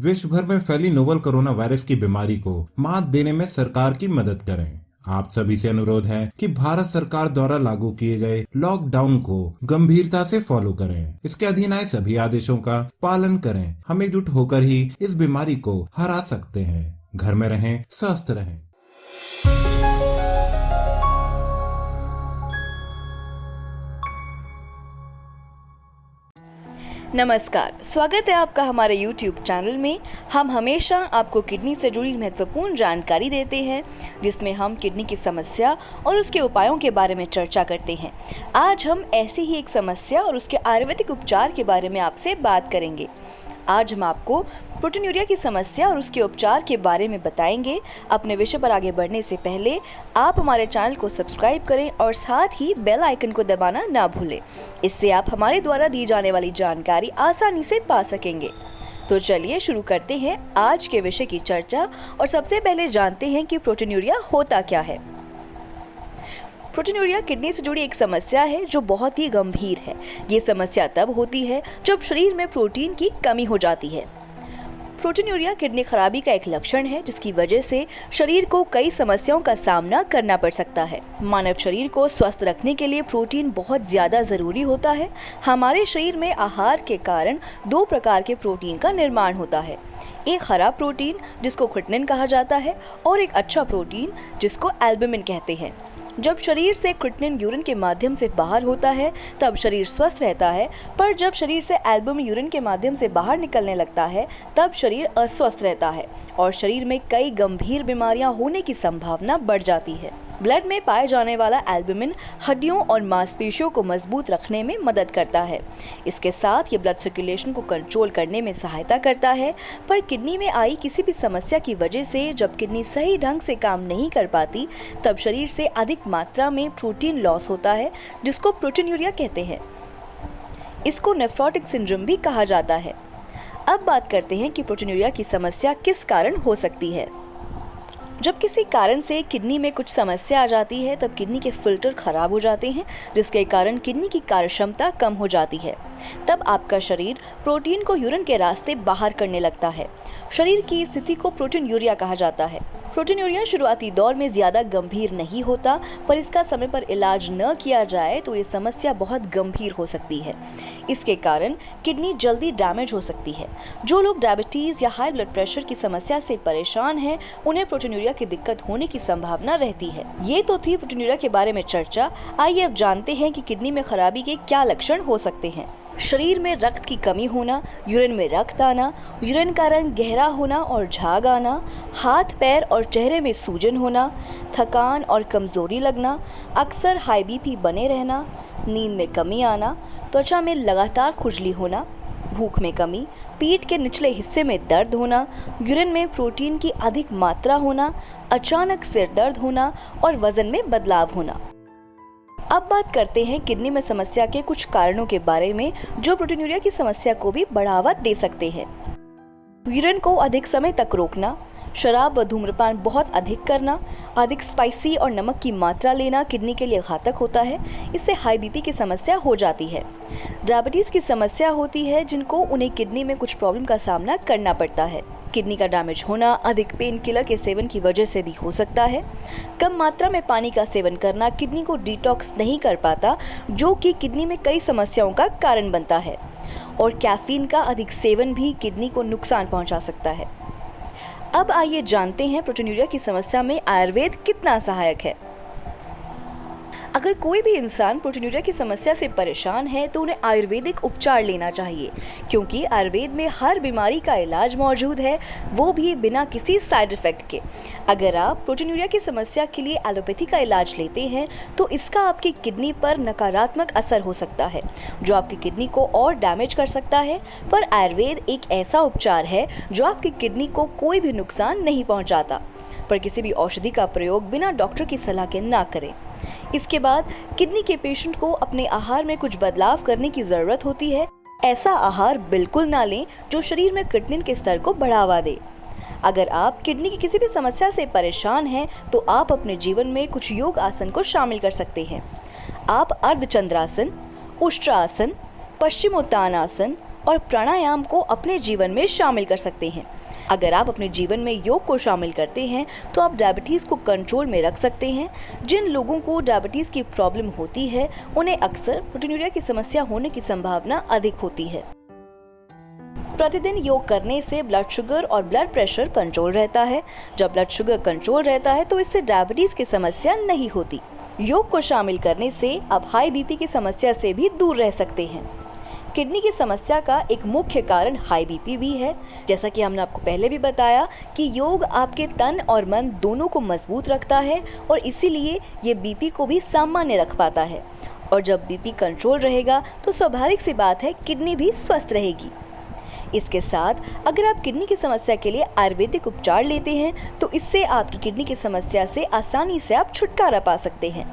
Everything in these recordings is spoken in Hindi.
विश्व भर में फैली नोवल कोरोना वायरस की बीमारी को मात देने में सरकार की मदद करें। आप सभी से अनुरोध है कि भारत सरकार द्वारा लागू किए गए लॉकडाउन को गंभीरता से फॉलो करें। इसके अधीन आए सभी आदेशों का पालन करें। हम एकजुट होकर ही इस बीमारी को हरा सकते हैं। घर में रहें, स्वस्थ रहें। नमस्कार, स्वागत है आपका हमारे YouTube चैनल में। हम हमेशा आपको किडनी से जुड़ी महत्वपूर्ण जानकारी देते हैं, जिसमें हम किडनी की समस्या और उसके उपायों के बारे में चर्चा करते हैं। आज हम ऐसी ही एक समस्या और उसके आयुर्वेदिक उपचार के बारे में आपसे बात करेंगे। आज हम आपको प्रोटीनूरिया की समस्या और उसके उपचार के बारे में बताएंगे। अपने विषय पर आगे बढ़ने से पहले आप हमारे चैनल को सब्सक्राइब करें और साथ ही बेल आइकन को दबाना ना भूलें। इससे आप हमारे द्वारा दी जाने वाली जानकारी आसानी से पा सकेंगे। तो चलिए शुरू करते हैं आज के विषय की चर्चा और सबसे पहले जानते हैं कि प्रोटीनूरिया होता क्या है। प्रोटीनूरिया किडनी से जुड़ी एक समस्या है जो बहुत ही गंभीर है। ये समस्या तब होती है जब शरीर में प्रोटीन की कमी हो जाती है। प्रोटीनूरिया किडनी खराबी का एक लक्षण है, जिसकी वजह से शरीर को कई समस्याओं का सामना करना पड़ सकता है। मानव शरीर को स्वस्थ रखने के लिए प्रोटीन बहुत ज़्यादा ज़रूरी होता है। हमारे शरीर में आहार के कारण दो प्रकार के प्रोटीन का निर्माण होता है। एक खराब प्रोटीन जिसको क्रिएटिनिन कहा जाता है और एक अच्छा प्रोटीन जिसको एल्बुमिन कहते हैं। जब शरीर से क्रिएटिनिन यूरिन के माध्यम से बाहर होता है तब शरीर स्वस्थ रहता है, पर जब शरीर से एल्बुमिन यूरिन के माध्यम से बाहर निकलने लगता है तब शरीर अस्वस्थ रहता है और शरीर में कई गंभीर बीमारियां होने की संभावना बढ़ जाती है। ब्लड में पाए जाने वाला एल्बुमिन हड्डियों और मांसपेशियों को मजबूत रखने में मदद करता है। इसके साथ ये ब्लड सर्कुलेशन को कंट्रोल करने में सहायता करता है। पर किडनी में आई किसी भी समस्या की वजह से जब किडनी सही ढंग से काम नहीं कर पाती तब शरीर से अधिक मात्रा में प्रोटीन लॉस होता है, जिसको प्रोटीनूरिया कहते हैं। इसको नेफ्रोटिक सिंड्रोम भी कहा जाता है। अब बात करते हैं कि प्रोटीनूरिया की समस्या किस कारण हो सकती है। जब किसी कारण से किडनी में कुछ समस्या आ जाती है तब किडनी के फिल्टर खराब हो जाते हैं, जिसके कारण किडनी की कार्यक्षमता कम हो जाती है। तब आपका शरीर प्रोटीन को यूरिन के रास्ते बाहर करने लगता है। शरीर की स्थिति को प्रोटीनूरिया कहा जाता है। प्रोटीनूरिया शुरुआती दौर में ज़्यादा गंभीर नहीं होता, पर इसका समय पर इलाज न किया जाए तो ये समस्या बहुत गंभीर हो सकती है। इसके कारण किडनी जल्दी डैमेज हो सकती है। जो लोग डायबिटीज़ या हाई ब्लड प्रेशर की समस्या से परेशान हैं, उन्हें प्रोटीनूरिया की दिक्कत होने की संभावना रहती है। ये तो थी प्रोटीनूरिया के बारे में चर्चा। आइए अब जानते हैं कि किडनी में खराबी के क्या लक्षण हो सकते हैं। शरीर में रक्त की कमी होना, यूरिन में रक्त आना, यूरिन का रंग गहरा होना और झाग आना, हाथ पैर और चेहरे में सूजन होना, थकान और कमजोरी लगना, अक्सर हाई बीपी बने रहना, नींद में कमी आना, त्वचा में लगातार खुजली होना, भूख में कमी, पीठ के निचले हिस्से में दर्द होना, यूरिन में प्रोटीन की अधिक मात्रा होना, अचानक सिर दर्द होना और वजन में बदलाव होना। अब बात करते हैं किडनी में समस्या के कुछ कारणों के बारे में जो प्रोटीनूरिया की समस्या को भी बढ़ावा दे सकते हैं। यूरिन को अधिक समय तक रोकना, शराब व धूम्रपान बहुत अधिक करना, अधिक स्पाइसी और नमक की मात्रा लेना किडनी के लिए घातक होता है। इससे हाई बीपी की समस्या हो जाती है। डायबिटीज़ की समस्या होती है जिनको उन्हें किडनी में कुछ प्रॉब्लम का सामना करना पड़ता है। किडनी का डैमेज होना अधिक पेन किलर के सेवन की वजह से भी हो सकता है। कम मात्रा में पानी का सेवन करना किडनी को डिटॉक्स नहीं कर पाता, जो कि किडनी में कई समस्याओं का कारण बनता है। और कैफीन का अधिक सेवन भी किडनी को नुकसान पहुंचा सकता है। अब आइए जानते हैं प्रोटीनूरिया की समस्या में आयुर्वेद कितना सहायक है। अगर कोई भी इंसान प्रोटीनूरिया की समस्या से परेशान है तो उन्हें आयुर्वेदिक उपचार लेना चाहिए, क्योंकि आयुर्वेद में हर बीमारी का इलाज मौजूद है, वो भी बिना किसी साइड इफ़ेक्ट के। अगर आप प्रोटीनूरिया की समस्या के लिए एलोपैथी का इलाज लेते हैं तो इसका आपकी किडनी पर नकारात्मक असर हो सकता है, जो आपकी किडनी को और डैमेज कर सकता है। पर आयुर्वेद एक ऐसा उपचार है जो आपकी किडनी को कोई भी नुकसान नहीं पहुँचाता। पर किसी भी औषधि का प्रयोग बिना डॉक्टर की सलाह के ना करें। इसके बाद किडनी के पेशेंट को अपने आहार में कुछ बदलाव करने की ज़रूरत होती है। ऐसा आहार बिल्कुल ना लें जो शरीर में क्रिएटिनिन के स्तर को बढ़ावा दे। अगर आप किडनी की किसी भी समस्या से परेशान हैं तो आप अपने जीवन में कुछ योग आसन को शामिल कर सकते हैं। आप अर्धचंद्रासन, उष्ट्रासन, पश्चिमोत्तानासन, और प्राणायाम को अपने जीवन में शामिल कर सकते हैं। अगर आप अपने जीवन में योग को शामिल करते हैं तो आप डायबिटीज़ को कंट्रोल में रख सकते हैं। जिन लोगों को डायबिटीज़ की प्रॉब्लम होती है उन्हें अक्सर प्रोटीनूरिया की समस्या होने की संभावना अधिक होती है। प्रतिदिन योग करने से ब्लड शुगर और ब्लड प्रेशर कंट्रोल रहता है। जब ब्लड शुगर कंट्रोल रहता है तो इससे डायबिटीज़ की समस्या नहीं होती। योग को शामिल करने से आप हाई बीपी की समस्या से भी दूर रह सकते हैं। किडनी की समस्या का एक मुख्य कारण हाई बीपी भी है। जैसा कि हमने आपको पहले भी बताया कि योग आपके तन और मन दोनों को मजबूत रखता है और इसीलिए ये बीपी को भी सामान्य रख पाता है। और जब बीपी कंट्रोल रहेगा तो स्वाभाविक सी बात है किडनी भी स्वस्थ रहेगी। इसके साथ अगर आप किडनी की समस्या के लिए आयुर्वेदिक उपचार लेते हैं तो इससे आपकी किडनी की समस्या से आसानी से आप छुटकारा पा सकते हैं।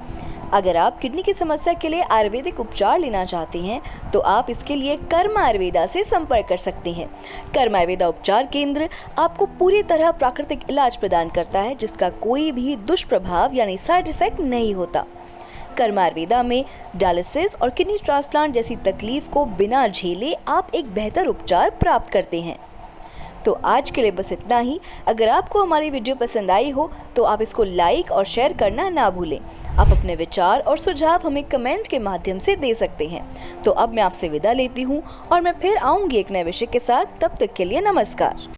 अगर आप किडनी की समस्या के लिए आयुर्वेदिक उपचार लेना चाहते हैं तो आप इसके लिए कर्म आयुर्वेदा से संपर्क कर सकते हैं। कर्म आयुर्वेदा उपचार केंद्र आपको पूरी तरह प्राकृतिक इलाज प्रदान करता है जिसका कोई भी दुष्प्रभाव यानी साइड इफेक्ट नहीं होता। कर्म आयुर्वेदा में डायलिसिस और किडनी ट्रांसप्लांट जैसी तकलीफ को बिना झेले आप एक बेहतर उपचार प्राप्त करते हैं। तो आज के लिए बस इतना ही। अगर आपको हमारी वीडियो पसंद आई हो तो आप इसको लाइक और शेयर करना ना भूलें। आप अपने विचार और सुझाव हमें कमेंट के माध्यम से दे सकते हैं। तो अब मैं आपसे विदा लेती हूँ और मैं फिर आऊँगी एक नए विषय के साथ। तब तक के लिए नमस्कार।